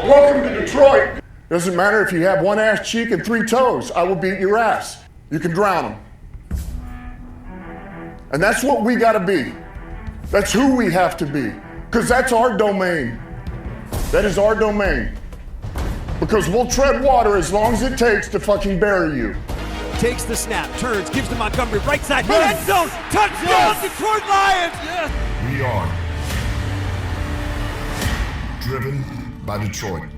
Welcome to Detroit. Doesn't matter if you have one ass cheek and three toes. I will beat your ass. You can drown them. And that's what we gotta be. That's who we have to be. Because that's our domain. That is our domain. Because we'll tread water as long as it takes to fucking bury you. Takes the snap, turns, gives to Montgomery, right side, end zone, touchdown, Detroit Lions! Yes. We are driven by Detroit.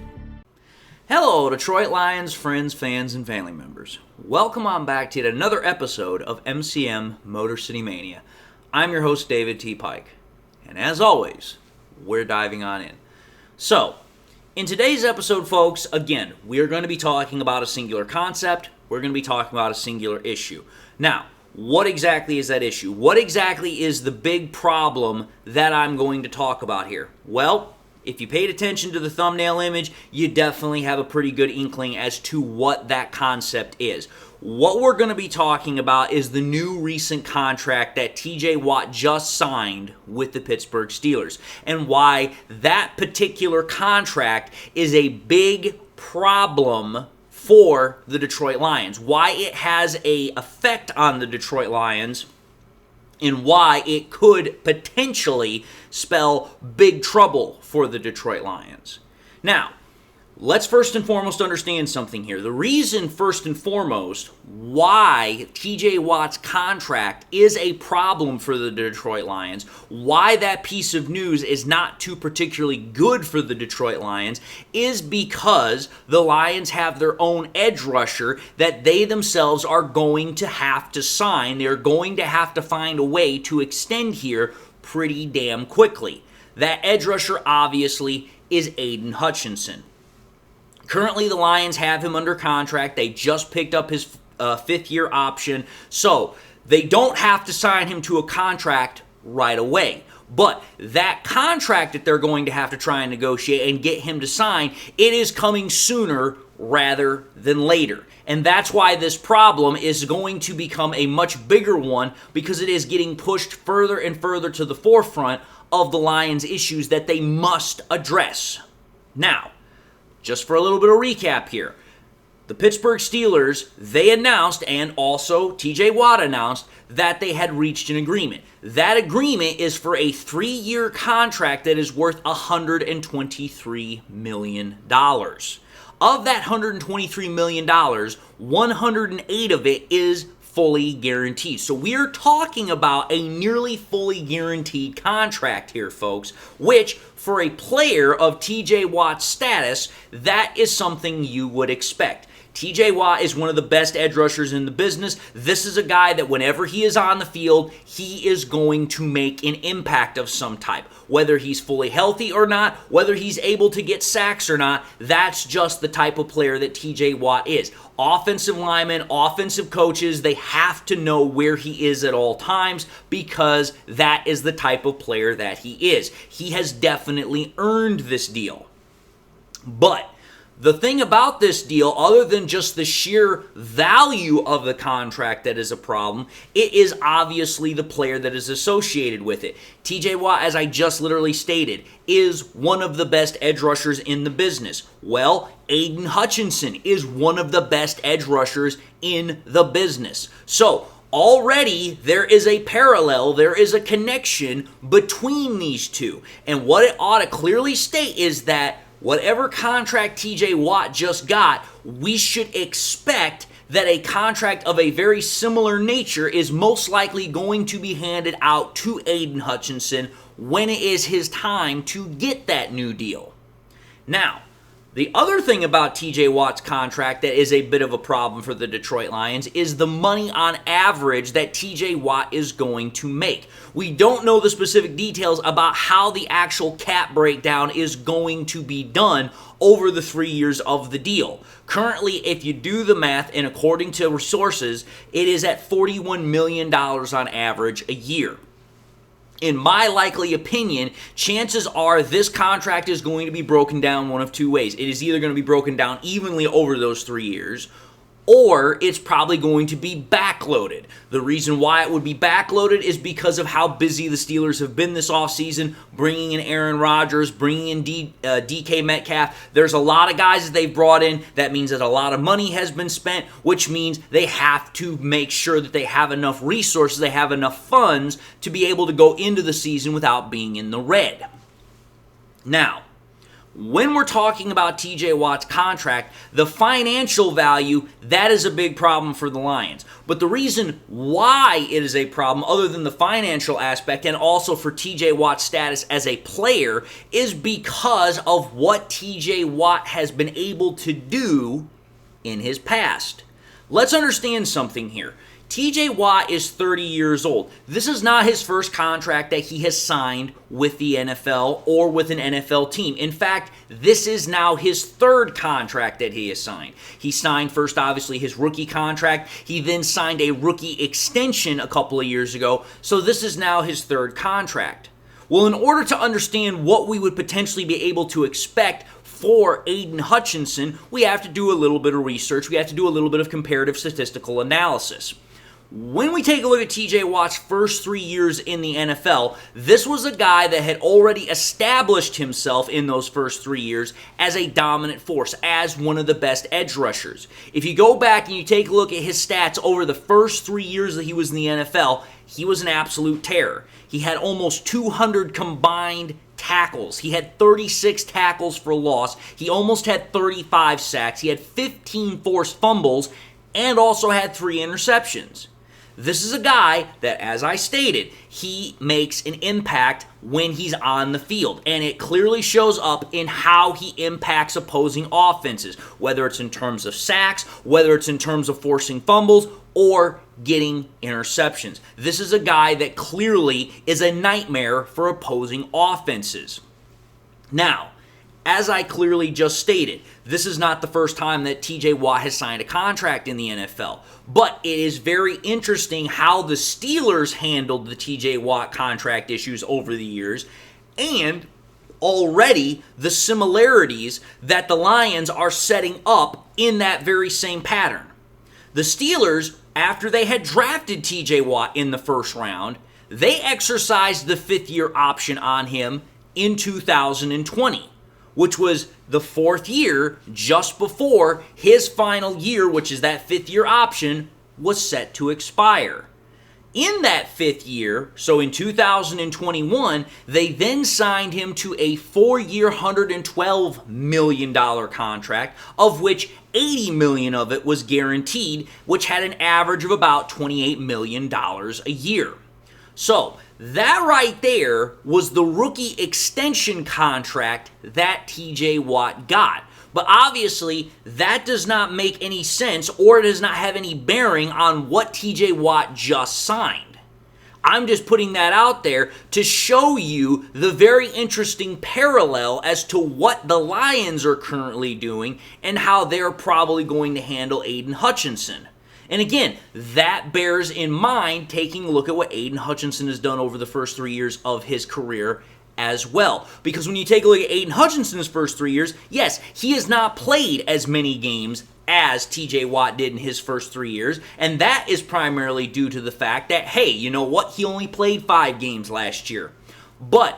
Hello, Detroit Lions friends, fans, and family members. Welcome on back to yet another episode of MCM Motor City Mania. I'm your host, David T. Pike. And as always, we're diving on in. So, in today's episode, folks, again, we are going to be talking about a singular concept. We're going to be talking about a singular issue. Now, what exactly is that issue? What exactly is the big problem that I'm going to talk about here? Well, if you paid attention to the thumbnail image, you definitely have a pretty good inkling as to what that concept is. What we're going to be talking about is the new recent contract that TJ Watt just signed with the Pittsburgh Steelers, and why that particular contract is a big problem for the Detroit Lions, why it has an effect on the Detroit Lions, and why it could potentially spell big trouble for the Detroit Lions. Now, let's first and foremost understand something here. The reason, first and foremost, why TJ Watt's contract is a problem for the Detroit Lions, why that piece of news is not too particularly good for the Detroit Lions, is because the Lions have their own edge rusher that they themselves are going to have to sign. They're going to have to find a way to extend here pretty damn quickly. That edge rusher, obviously, is Aiden Hutchinson. Currently, the Lions have him under contract. They just picked up his fifth-year option, so they don't have to sign him to a contract right away. But that contract that they're going to have to try and negotiate and get him to sign, it is coming sooner rather than later. And that's why this problem is going to become a much bigger one, because it is getting pushed further and further to the forefront of the Lions' issues that they must address. Now, just for a little bit of recap here, the Pittsburgh Steelers, they announced, and also TJ Watt announced, that they had reached an agreement. That agreement is for a 3-year contract that is worth $123 million. Of that $123 million, 108 of it is fully guaranteed. So we are talking about a nearly fully guaranteed contract here, folks, which for a player of TJ Watt's status, that is something you would expect. TJ Watt is one of the best edge rushers in the business. This is a guy that whenever he is on the field, he is going to make an impact of some type. Whether he's fully healthy or not, whether he's able to get sacks or not, that's just the type of player that TJ Watt is. Offensive linemen, offensive coaches, they have to know where he is at all times, because that is the type of player that he is. He has definitely earned this deal. But the thing about this deal, other than just the sheer value of the contract that is a problem, it is obviously the player that is associated with it. TJ Watt, as I just literally stated, is one of the best edge rushers in the business. Well, Aiden Hutchinson is one of the best edge rushers in the business. So, already there is a parallel, there is a connection between these two. And what it ought to clearly state is that whatever contract TJ Watt just got, we should expect that a contract of a very similar nature is most likely going to be handed out to Aiden Hutchinson when it is his time to get that new deal. Now, the other thing about TJ Watt's contract that is a bit of a problem for the Detroit Lions is the money on average that TJ Watt is going to make. We don't know the specific details about how the actual cap breakdown is going to be done over the 3 years of the deal. Currently, if you do the math, and according to sources, it is at $41 million on average a year. In my likely opinion, chances are this contract is going to be broken down one of two ways. It is either going to be broken down evenly over those 3 years, or it's probably going to be backloaded. The reason why it would be backloaded is because of how busy the Steelers have been this offseason, bringing in Aaron Rodgers, bringing in DK Metcalf. There's a lot of guys that they've brought in. That means that a lot of money has been spent, which means they have to make sure that they have enough resources, they have enough funds to be able to go into the season without being in the red. Now, when we're talking about TJ Watt's contract, the financial value, that is a big problem for the Lions. But the reason why it is a problem, other than the financial aspect and also for TJ Watt's status as a player, is because of what TJ Watt has been able to do in his past. Let's understand something here. TJ Watt is 30 years old. This is not his first contract that he has signed with the NFL or with an NFL team. In fact, this is now his third contract that he has signed. He signed first, obviously, his rookie contract. He then signed a rookie extension a couple of years ago. So this is now his third contract. Well, in order to understand what we would potentially be able to expect for Aiden Hutchinson, we have to do a little bit of research. We have to do a little bit of comparative statistical analysis. When we take a look at TJ Watt's first 3 years in the NFL, this was a guy that had already established himself in those first 3 years as a dominant force, as one of the best edge rushers. If you go back and you take a look at his stats over the first 3 years that he was in the NFL, he was an absolute terror. He had almost 200 combined tackles. He had 36 tackles for loss. He almost had 35 sacks. He had 15 forced fumbles and also had 3 interceptions. This is a guy that, as I stated, he makes an impact when he's on the field. And it clearly shows up in how he impacts opposing offenses, whether it's in terms of sacks, whether it's in terms of forcing fumbles, or getting interceptions. This is a guy that clearly is a nightmare for opposing offenses. Now, as I clearly just stated, this is not the first time that TJ Watt has signed a contract in the NFL. But it is very interesting how the Steelers handled the TJ Watt contract issues over the years, and already the similarities that the Lions are setting up in that very same pattern. The Steelers, after they had drafted TJ Watt in the first round, they exercised the fifth-year option on him in 2020. Which was the 4th year just before his final year, which is that 5th-year option, was set to expire. In that 5th year, so in 2021, they then signed him to a 4-year, $112 million contract, of which $80 million of it was guaranteed, which had an average of about $28 million a year. So, that right there was the rookie extension contract that TJ Watt got. But obviously, that does not make any sense or does not have any bearing on what TJ Watt just signed. I'm just putting that out there to show you the very interesting parallel as to what the Lions are currently doing and how they're probably going to handle Aiden Hutchinson. And again, that bears in mind taking a look at what Aiden Hutchinson has done over the first 3 years of his career as well. Because when you take a look at Aiden Hutchinson's first 3 years, yes, he has not played as many games as TJ Watt did in his first 3 years, and that is primarily due to the fact that, hey, you know what? He only played 5 games last year. But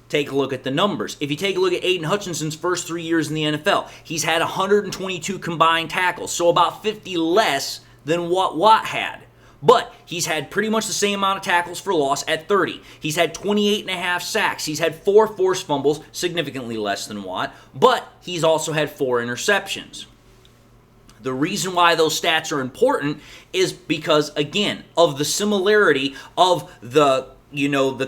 take a look at the numbers. If you take a look at Aiden Hutchinson's first 3 years in the NFL, he's had 122 combined tackles, so about 50 less than what Watt had. But he's had pretty much the same amount of tackles for loss at 30. He's had 28.5 sacks. He's had 4 forced fumbles, significantly less than Watt, but he's also had 4 interceptions. The reason why those stats are important is because, again, of the similarity of the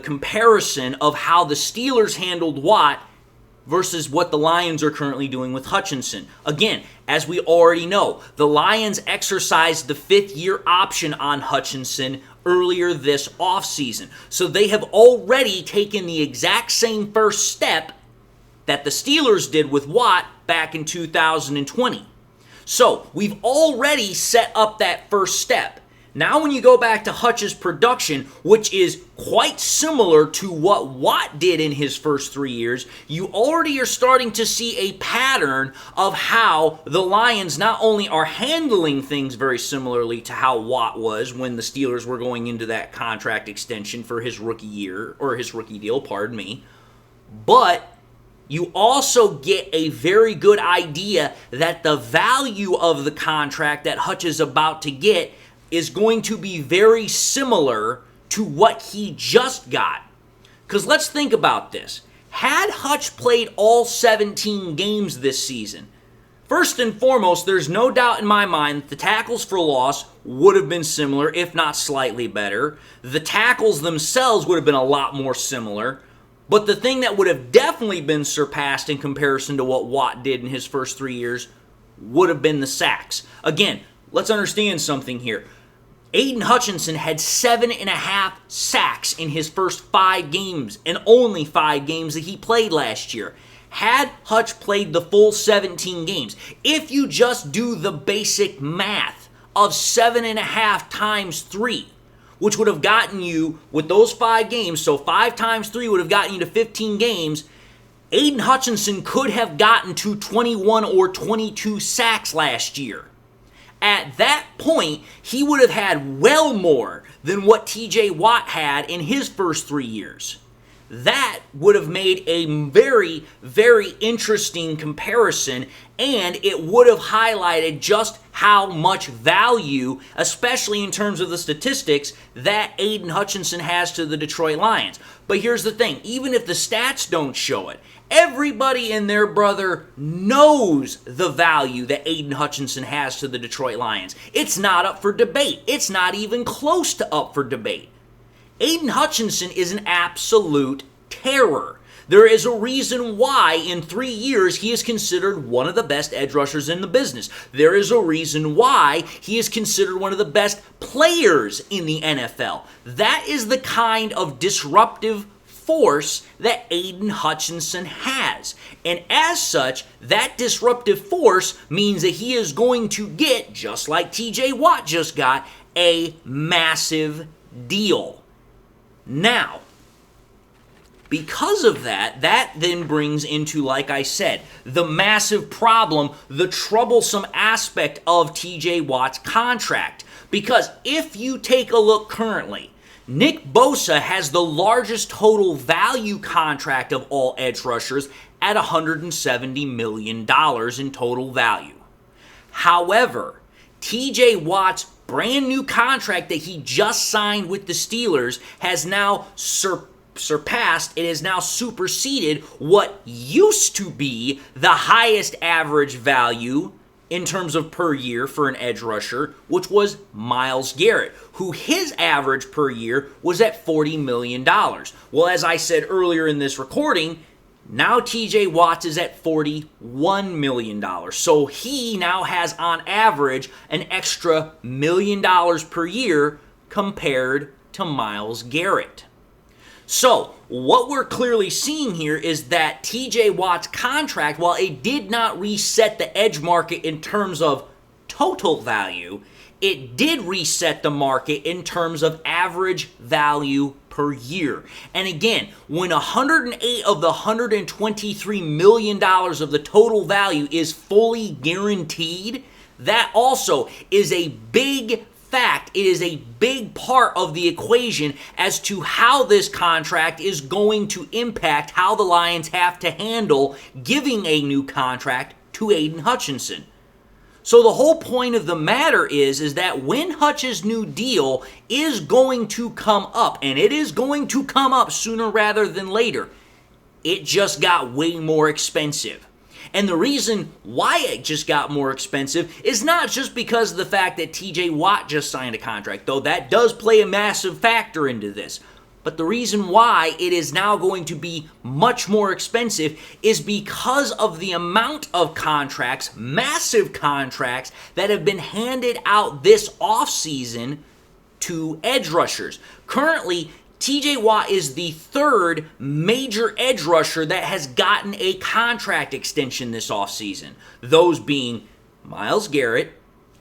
comparison of how the Steelers handled Watt versus what the Lions are currently doing with Hutchinson. Again, as we already know, the Lions exercised the 5th-year option on Hutchinson earlier this offseason. So they have already taken the exact same first step that the Steelers did with Watt back in 2020. So we've already set up that first step. Now when you go back to Hutch's production, which is quite similar to what Watt did in his first 3 years, you already are starting to see a pattern of how the Lions not only are handling things very similarly to how Watt was when the Steelers were going into that contract extension for his rookie year, or his rookie deal, pardon me, but you also get a very good idea that the value of the contract that Hutch is about to get is going to be very similar to what he just got. Because let's think about this. Had Hutch played all 17 games this season, first and foremost, there's no doubt in my mind that the tackles for loss would have been similar, if not slightly better. The tackles themselves would have been a lot more similar. But the thing that would have definitely been surpassed in comparison to what Watt did in his first 3 years would have been the sacks. Again, let's understand something here. Aiden Hutchinson had 7.5 sacks in his first 5 games, and only 5 games that he played last year. Had Hutch played the full 17 games, if you just do the basic math of 7.5 times 3, which would have gotten you, with those 5 games, so 5 times 3 would have gotten you to 15 games, Aiden Hutchinson could have gotten to 21 or 22 sacks last year. At that point, he would have had well more than what TJ Watt had in his first 3 years. That would have made a very, very interesting comparison, and it would have highlighted just how much value, especially in terms of the statistics, that Aiden Hutchinson has to the Detroit Lions. But here's the thing, even if the stats don't show it, everybody and their brother knows the value that Aiden Hutchinson has to the Detroit Lions. It's not up for debate. It's not even close to up for debate. Aiden Hutchinson is an absolute terror. There is a reason why in 3 years he is considered one of the best edge rushers in the business. There is a reason why he is considered one of the best players in the NFL. That is the kind of disruptive force that Aiden Hutchinson has. And as such, that disruptive force means that he is going to get, just like TJ Watt just got, a massive deal. Now, because of that, that then brings into, like I said, the massive problem, the troublesome aspect of TJ Watt's contract. Because if you take a look currently, Nick Bosa has the largest total value contract of all edge rushers at $170 million in total value. However, TJ Watt's brand new contract that he just signed with the Steelers has now surpassed, it has now superseded what used to be the highest average value in terms of per year for an edge rusher, which was Myles Garrett, who his average per year was at $40 million. Well, as I said earlier in this recording, now TJ Watt is at $41 million. So he now has on average an extra $1 million per year compared to Myles Garrett. So, what we're clearly seeing here is that TJ Watt's contract, while it did not reset the edge market in terms of total value, it did reset the market in terms of average value per year. And again, when 108 of the $123 million of the total value is fully guaranteed, that also is a big fact. It is a big part of the equation as to how this contract is going to impact how the Lions have to handle giving a new contract to Aiden Hutchinson. So the whole point of the matter is that when Hutch's new deal is going to come up, and it is going to come up sooner rather than later, it just got way more expensive. And the reason why it just got more expensive is not just because of the fact that TJ Watt just signed a contract, though that does play a massive factor into this. But the reason why it is now going to be much more expensive is because of the amount of contracts, massive contracts, that have been handed out this offseason to edge rushers. Currently, TJ Watt is the third major edge rusher that has gotten a contract extension this offseason. Those being Myles Garrett,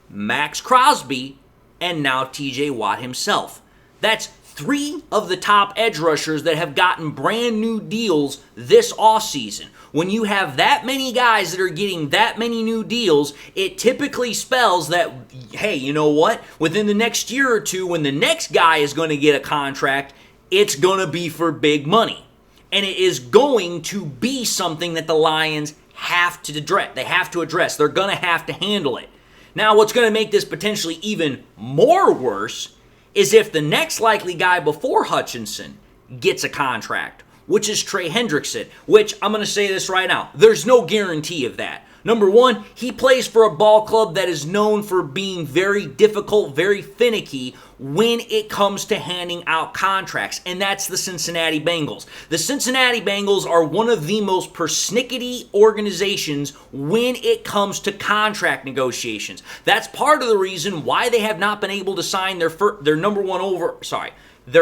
Max Crosby, and now TJ Watt himself. That's 3 of the top edge rushers that have gotten brand new deals this offseason. When you have that many guys that are getting that many new deals, it typically spells that, hey, you know what? Within the next year or two, when the next guy is going to get a contract, it's going to be for big money. And it is going to be something that the Lions have to address. They have to address. They're going to have to handle it. Now, what's going to make this potentially even more worse is if the next likely guy before Hutchinson gets a contract, which is Trey Hendrickson, which I'm going to say this right now. There's no guarantee of that. Number one, he plays for a ball club that is known for being very difficult, very finicky when it comes to handing out contracts, and that's the Cincinnati Bengals. The Cincinnati Bengals are one of the most persnickety organizations when it comes to contract negotiations. That's part of the reason why they have not been able to sign their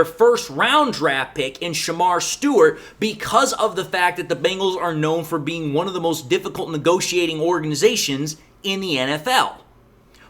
first round draft pick in Shamar Stewart because of the fact that the Bengals are known for being one of the most difficult negotiating organizations in the NFL.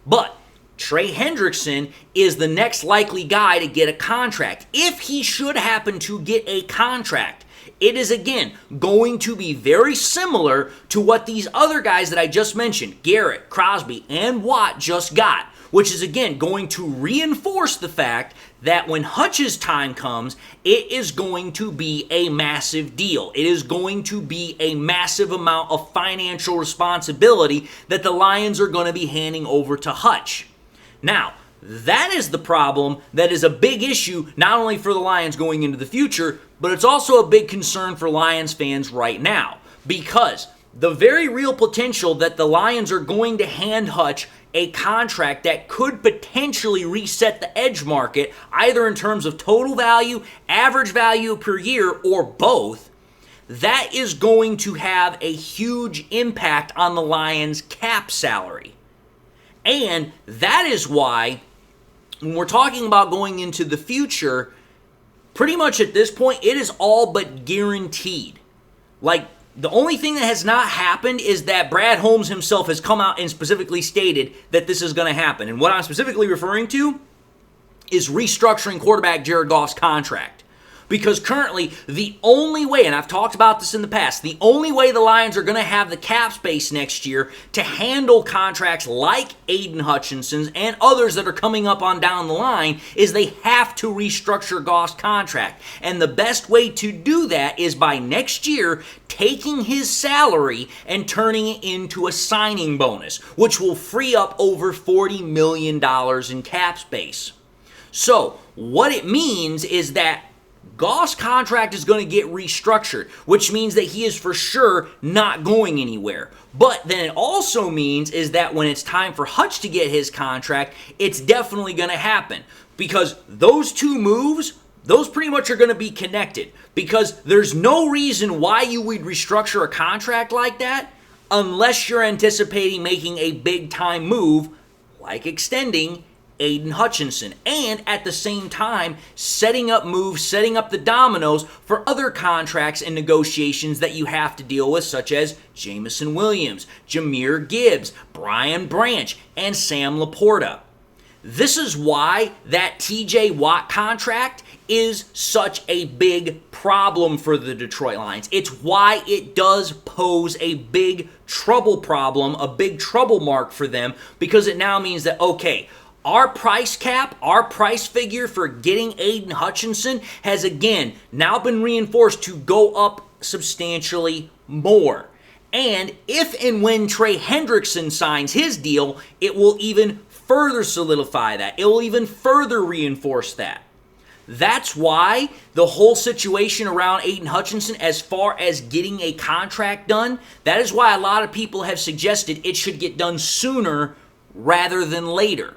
But Trey Hendrickson is the next likely guy to get a contract. If he should happen to get a contract, it is again going to be very similar to what these other guys that I just mentioned, Garrett, Crosby, and Watt just got, which is again going to reinforce the fact that when Hutch's time comes, it is going to be a massive deal. It is going to be a massive amount of financial responsibility that the Lions are going to be handing over to Hutch. Now, that is the problem that is a big issue not only for the Lions going into the future, but it's also a big concern for Lions fans right now, because the very real potential that the Lions are going to hand Hutch a contract that could potentially reset the edge market, either in terms of total value, average value per year, or both, that is going to have a huge impact on the Lions' cap salary. And that is why, when we're talking about going into the future, pretty much at this point, it is all but guaranteed. Like, the only thing that has not happened is that Brad Holmes himself has come out and specifically stated that this is going to happen. And what I'm specifically referring to is restructuring quarterback Jared Goff's contract. Because currently, the only way, and I've talked about this in the past, the only way the Lions are going to have the cap space next year to handle contracts like Aiden Hutchinson's and others that are coming up on down the line is they have to restructure Goff's contract. And the best way to do that is by next year taking his salary and turning it into a signing bonus, which will free up over $40 million in cap space. So, what it means is that Goff's contract is going to get restructured, which means that he is for sure not going anywhere. But then it also means is that when it's time for Hutch to get his contract, it's definitely going to happen. Because those two moves, those pretty much are going to be connected. Because there's no reason why you would restructure a contract like that unless you're anticipating making a big-time move like extending Aiden Hutchinson, and at the same time setting up moves, setting up the dominoes for other contracts and negotiations that you have to deal with, such as Jamison Williams, Jahmyr Gibbs, Brian Branch, and Sam Laporta. This is why that TJ Watt contract is such a big problem for the Detroit Lions. It's why it does pose a big trouble problem, a big trouble mark for them, because it now means that, okay, our price cap, our price figure for getting Aiden Hutchinson has again now been reinforced to go up substantially more. And if and when Trey Hendrickson signs his deal, it will even further solidify that. It will even further reinforce that. That's why the whole situation around Aiden Hutchinson as far as getting a contract done, that is why a lot of people have suggested it should get done sooner rather than later.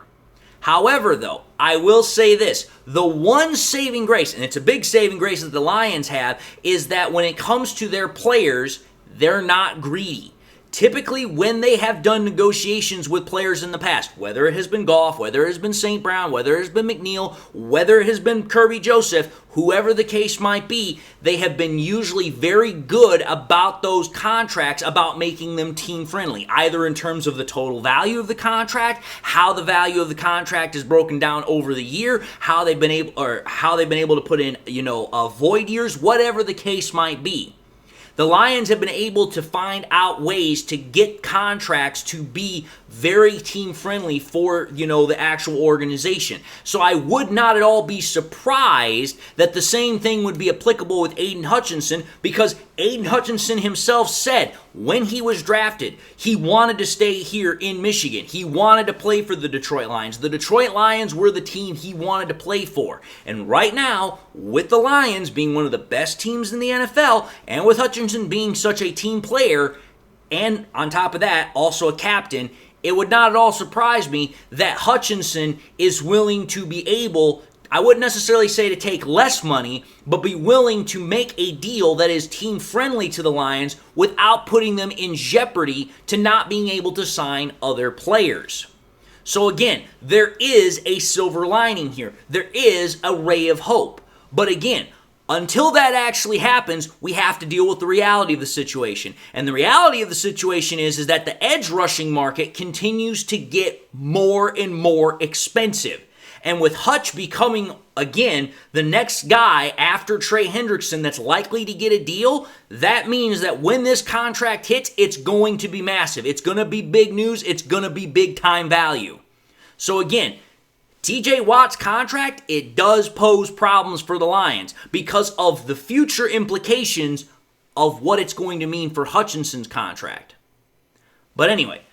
However, though, I will say this. The one saving grace, and it's a big saving grace that the Lions have, is that when it comes to their players, they're not greedy. typically when they have done negotiations with players in the past, whether it has been Goff, whether it has been St. Brown, whether it has been McNeil, whether it has been Kirby Joseph, whoever the case might be, they have been usually very good about those contracts, about making them team friendly, either in terms of the total value of the contract, how the value of the contract is broken down over the year, how they've been able to put in, void years, whatever the case might be. The Lions have been able to find out ways to get contracts to be very team-friendly for, the actual organization. So I would not at all be surprised that the same thing would be applicable with Aiden Hutchinson, because Aiden Hutchinson himself said when he was drafted, he wanted to stay here in Michigan. He wanted to play for the Detroit Lions. The Detroit Lions were the team he wanted to play for. And right now, with the Lions being one of the best teams in the NFL, and with Hutchinson being such a team player, and on top of that, also a captain, it would not at all surprise me that Hutchinson is willing to be able, I wouldn't necessarily say to take less money, but be willing to make a deal that is team friendly to the Lions without putting them in jeopardy to not being able to sign other players. So again, there is a silver lining here. There is a ray of hope. But again, until that actually happens, we have to deal with the reality of the situation. And the reality of the situation is that the edge rushing market continues to get more and more expensive. And with Hutch becoming, again, the next guy after Trey Hendrickson that's likely to get a deal, that means that when this contract hits, it's going to be massive. It's going to be big news. It's going to be big time value. So again, TJ Watt's contract, it does pose problems for the Lions because of the future implications of what it's going to mean for Hutchinson's contract. But anyway,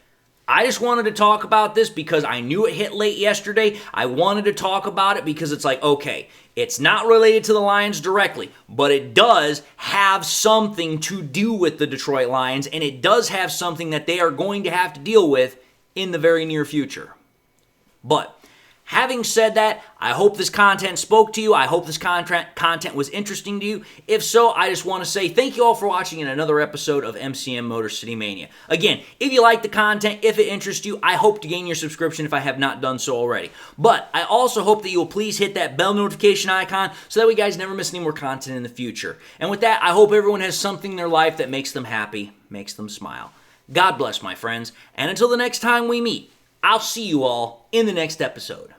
I just wanted to talk about this because I knew it hit late yesterday. I wanted to talk about it because it's like, okay, it's not related to the Lions directly, but it does have something to do with the Detroit Lions, and it does have something that they are going to have to deal with in the very near future. But having said that, I hope this content spoke to you. I hope this content was interesting to you. If so, I just want to say thank you all for watching in another episode of MCM Motor City Mania. Again, if you like the content, if it interests you, I hope to gain your subscription if I have not done so already. But I also hope that you will please hit that bell notification icon so that way you guys never miss any more content in the future. And with that, I hope everyone has something in their life that makes them happy, makes them smile. God bless, my friends. And until the next time we meet, I'll see you all in the next episode.